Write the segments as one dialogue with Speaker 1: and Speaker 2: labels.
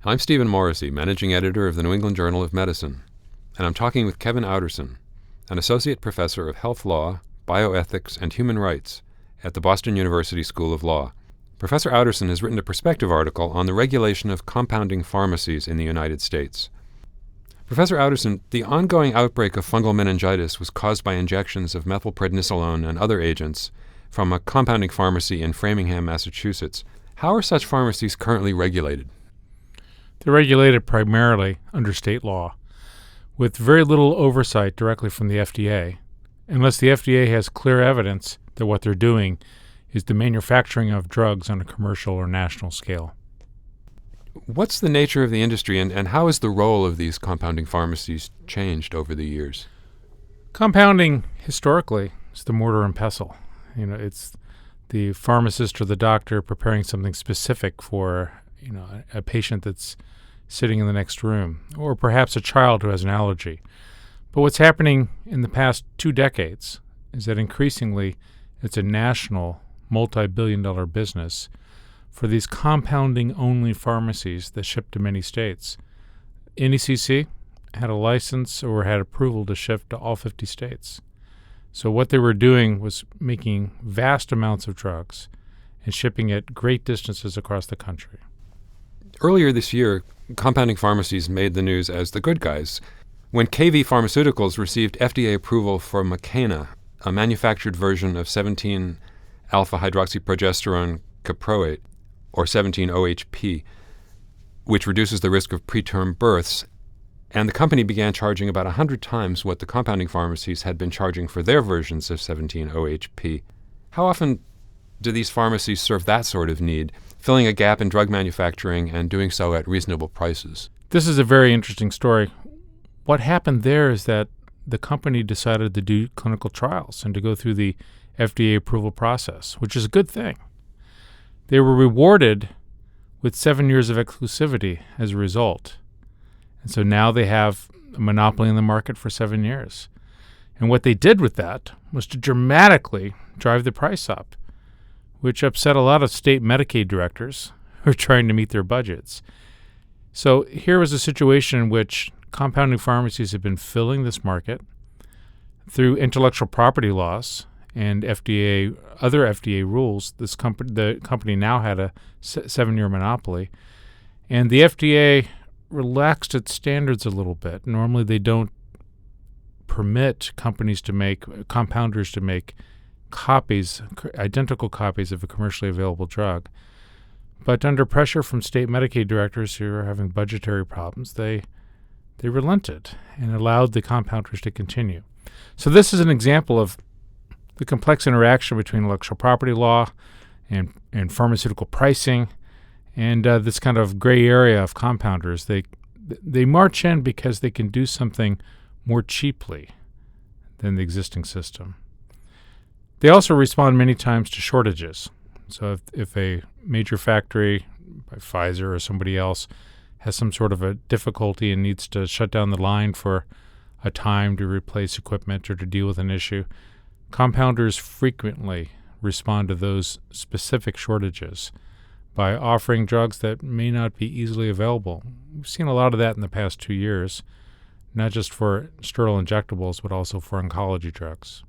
Speaker 1: I'm Stephen Morrissey, Managing Editor of the New England Journal of Medicine, and I'm talking with Kevin Outterson, an Associate Professor of Health Law, Bioethics, and Human Rights at the Boston University School of Law. Professor Outterson has written a perspective article on the regulation of compounding pharmacies in the United States. Professor Outterson, the ongoing outbreak of fungal meningitis was caused by injections of methylprednisolone and other agents from a compounding pharmacy in Framingham, Massachusetts. How are such pharmacies currently regulated?
Speaker 2: They're regulated primarily under state law, with very little oversight directly from the FDA, unless the FDA has clear evidence that what they're doing is the manufacturing of drugs on a commercial or national scale.
Speaker 1: What's the nature of the industry, and how has the role of these compounding pharmacies changed over the years?
Speaker 2: Compounding, historically, is the mortar and pestle. It's the pharmacist or the doctor preparing something specific for a patient that's sitting in the next room, or perhaps a child who has an allergy. But what's happening in the past 2 decades is that increasingly it's a national, multi-billion-dollar business for these compounding-only pharmacies that ship to many states. NECC had a license or had approval to ship to all 50 states. So what they were doing was making vast amounts of drugs and shipping at great distances across the country.
Speaker 1: Earlier this year, compounding pharmacies made the news as the good guys when KV Pharmaceuticals received FDA approval for Makena, a manufactured version of 17-alpha-hydroxyprogesterone caproate, or 17-OHP, which reduces the risk of preterm births, and the company began charging about 100 times what the compounding pharmacies had been charging for their versions of 17-OHP. How often do these pharmacies serve that sort of need, filling a gap in drug manufacturing and doing so at reasonable prices?
Speaker 2: This is a very interesting story. What happened there is that the company decided to do clinical trials and to go through the FDA approval process, which is a good thing. They were rewarded with 7 years of exclusivity as a result. And so now they have a monopoly in the market for 7 years. And what they did with that was to dramatically drive the price up, which upset a lot of state Medicaid directors who are trying to meet their budgets. So here was a situation in which compounding pharmacies have been filling this market through intellectual property laws and other FDA rules. The company now had a 7-year monopoly, and the FDA relaxed its standards a little bit. Normally, they don't permit compounders to make identical copies of a commercially available drug. But under pressure from state Medicaid directors who are having budgetary problems, they relented and allowed the compounders to continue. So this is an example of the complex interaction between intellectual property law and pharmaceutical pricing and this kind of gray area of compounders. They march in because they can do something more cheaply than the existing system. They also respond many times to shortages. So if a major factory, by Pfizer or somebody else, has some sort of a difficulty and needs to shut down the line for a time to replace equipment or to deal with an issue, compounders frequently respond to those specific shortages by offering drugs that may not be easily available. We've seen a lot of that in the past 2 years, not just for sterile injectables, but also for oncology drugs.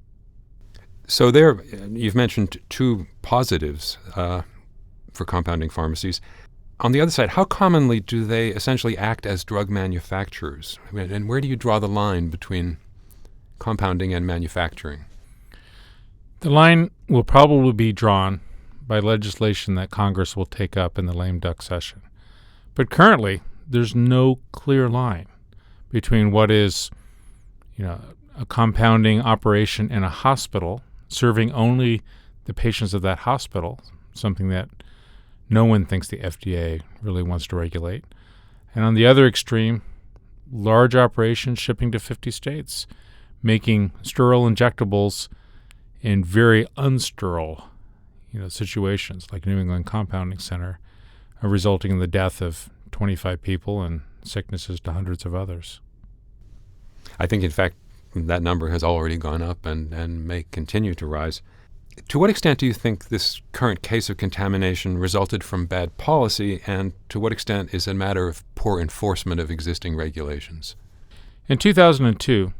Speaker 1: So there, you've mentioned 2 positives for compounding pharmacies. On the other side, how commonly do they essentially act as drug manufacturers? And where do you draw the line between compounding and manufacturing?
Speaker 2: The line will probably be drawn by legislation that Congress will take up in the lame duck session. But currently, there's no clear line between what is, a compounding operation in a hospital serving only the patients of that hospital, something that no one thinks the FDA really wants to regulate. And on the other extreme, large operations shipping to 50 states, making sterile injectables in very unsterile situations like New England Compounding Center, resulting in the death of 25 people and sicknesses to hundreds of others.
Speaker 1: I think, in fact, that number has already gone up and may continue to rise. To what extent do you think this current case of contamination resulted from bad policy, and to what extent is it a matter of poor enforcement of existing regulations?
Speaker 2: In 2002,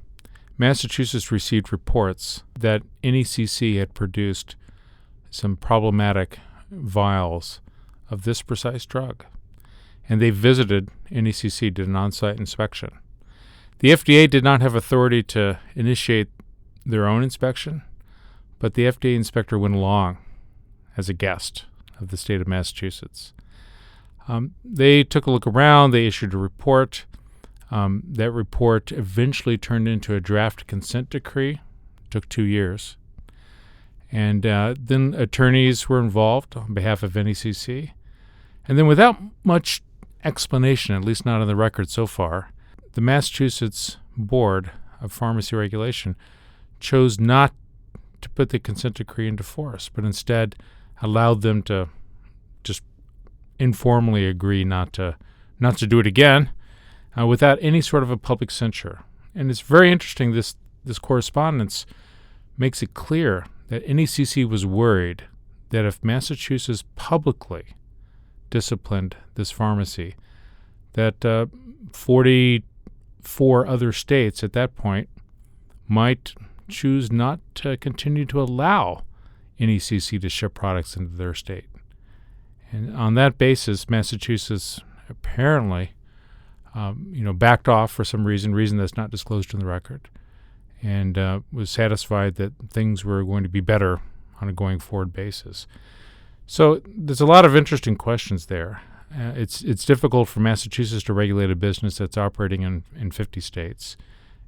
Speaker 2: Massachusetts received reports that NECC had produced some problematic vials of this precise drug, and they visited NECC, did an on-site inspection. The FDA did not have authority to initiate their own inspection, but the FDA inspector went along as a guest of the state of Massachusetts. They took a look around. They issued a report. That report eventually turned into a draft consent decree. It took 2 years. And then attorneys were involved on behalf of NECC. And then without much explanation, at least not on the record so far, the Massachusetts Board of Pharmacy Regulation chose not to put the consent decree into force, but instead allowed them to just informally agree not to do it again without any sort of a public censure. And it's very interesting, this correspondence makes it clear that NECC was worried that if Massachusetts publicly disciplined this pharmacy, that 44 other states at that point might choose not to continue to allow NECC to ship products into their state. And on that basis, Massachusetts apparently backed off for some reason that's not disclosed in the record, and was satisfied that things were going to be better on a going forward basis. So there's a lot of interesting questions there. It's difficult for Massachusetts to regulate a business that's operating in 50 states.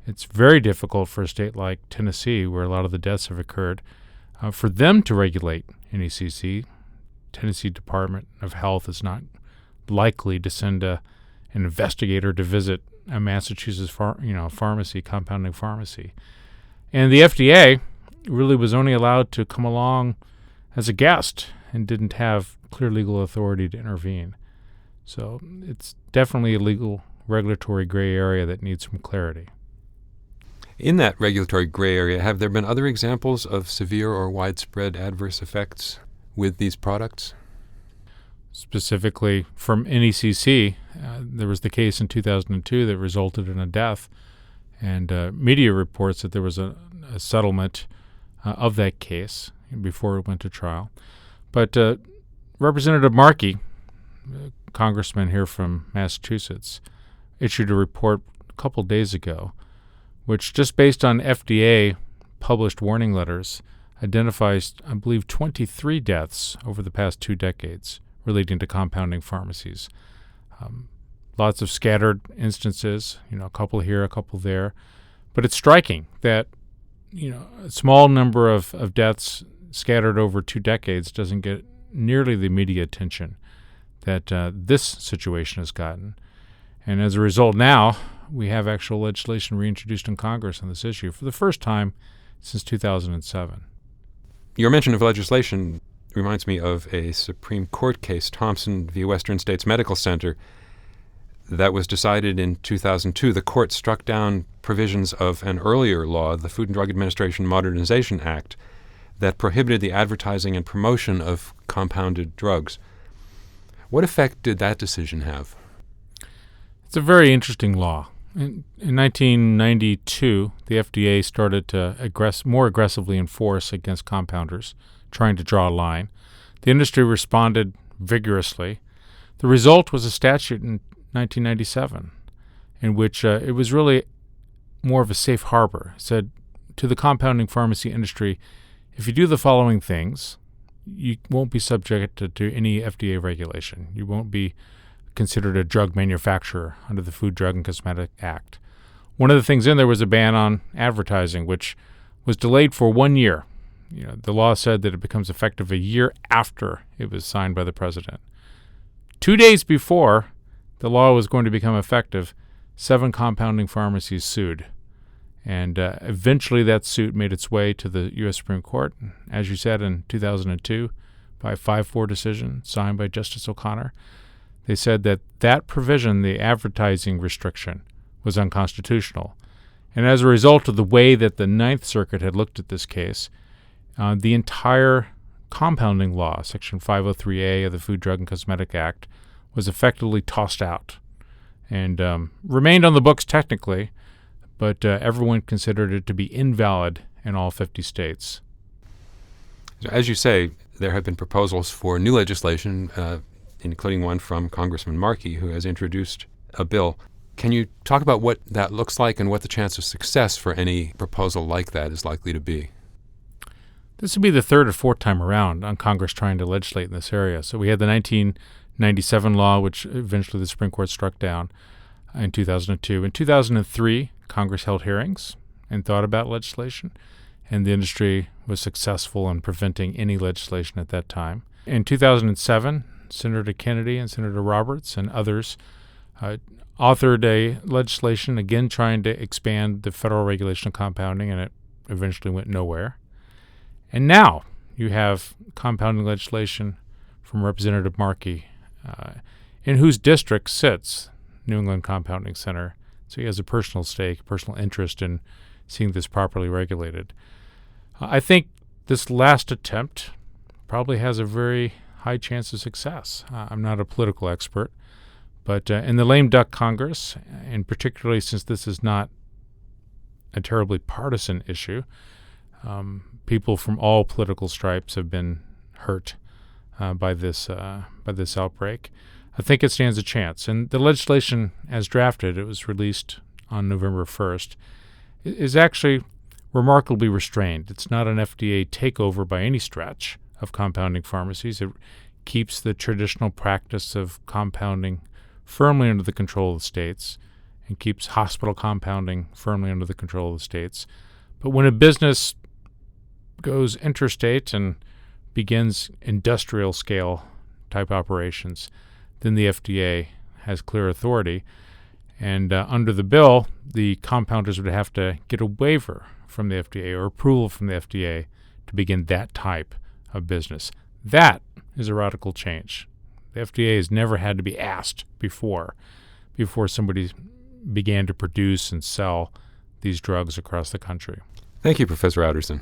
Speaker 2: It's very difficult for a state like Tennessee, where a lot of the deaths have occurred, for them to regulate NECC. Tennessee Department of Health is not likely to send an investigator to visit a Massachusetts pharmacy, compounding pharmacy. And the FDA really was only allowed to come along as a guest and didn't have clear legal authority to intervene. So it's definitely a legal regulatory gray area that needs some clarity.
Speaker 1: In that regulatory gray area, have there been other examples of severe or widespread adverse effects with these products?
Speaker 2: Specifically from NECC, there was the case in 2002 that resulted in a death, and media reports that there was a settlement of that case before it went to trial. But Representative Markey, a congressman here from Massachusetts, issued a report a couple days ago which, just based on FDA published warning letters, identifies, I believe, 23 deaths over the past 2 decades relating to compounding pharmacies. Lots of scattered instances, a couple here, a couple there. But it's striking that, a small number of deaths scattered over 2 decades doesn't get nearly the media attention that this situation has gotten. And as a result, now we have actual legislation reintroduced in Congress on this issue for the first time since 2007.
Speaker 1: Your mention of legislation reminds me of a Supreme Court case, Thompson v. Western States Medical Center, that was decided in 2002. The court struck down provisions of an earlier law, the Food and Drug Administration Modernization Act, that prohibited the advertising and promotion of compounded drugs. What effect did that decision have?
Speaker 2: It's a very interesting law. In 1992, the FDA started to more aggressively enforce against compounders, trying to draw a line. The industry responded vigorously. The result was a statute in 1997 in which it was really more of a safe harbor. It said to the compounding pharmacy industry, if you do the following things, you won't be subject to any FDA regulation. You won't be considered a drug manufacturer under the Food, Drug, and Cosmetic Act. One of the things in there was a ban on advertising, which was delayed for 1 year. The law said that it becomes effective a year after it was signed by the president. 2 days before the law was going to become effective, 7 compounding pharmacies sued. And eventually that suit made its way to the U.S. Supreme Court, as you said, in 2002, by a 5-4 decision signed by Justice O'Connor. They said that provision, the advertising restriction, was unconstitutional. And as a result of the way that the Ninth Circuit had looked at this case, the entire compounding law, Section 503A of the Food, Drug, and Cosmetic Act, was effectively tossed out and remained on the books technically, but everyone considered it to be invalid in all 50 states.
Speaker 1: As you say, there have been proposals for new legislation, including one from Congressman Markey, who has introduced a bill. Can you talk about what that looks like and what the chance of success for any proposal like that is likely to be?
Speaker 2: This would be the third or fourth time around on Congress trying to legislate in this area. So we had the 1997 law, which eventually the Supreme Court struck down in 2002. In 2003, Congress held hearings and thought about legislation, and the industry was successful in preventing any legislation at that time. In 2007, Senator Kennedy and Senator Roberts and others authored a legislation, again trying to expand the federal regulation of compounding, and it eventually went nowhere. And now you have compounding legislation from Representative Markey, in whose district sits New England Compounding Center. So he has a personal stake, personal interest in seeing this properly regulated. I think this last attempt probably has a very high chance of success. I'm not a political expert, but in the lame duck Congress, and particularly since this is not a terribly partisan issue, people from all political stripes have been hurt by this outbreak. I think it stands a chance. And the legislation, as drafted, it was released on November 1st, is actually remarkably restrained. It's not an FDA takeover by any stretch of compounding pharmacies. It keeps the traditional practice of compounding firmly under the control of the states and keeps hospital compounding firmly under the control of the states. But when a business goes interstate and begins industrial scale type operations, then the FDA has clear authority. And under the bill, the compounders would have to get a waiver from the FDA or approval from the FDA to begin that type of business. That is a radical change. The FDA has never had to be asked before somebody began to produce and sell these drugs across the country.
Speaker 1: Thank you, Professor Outterson.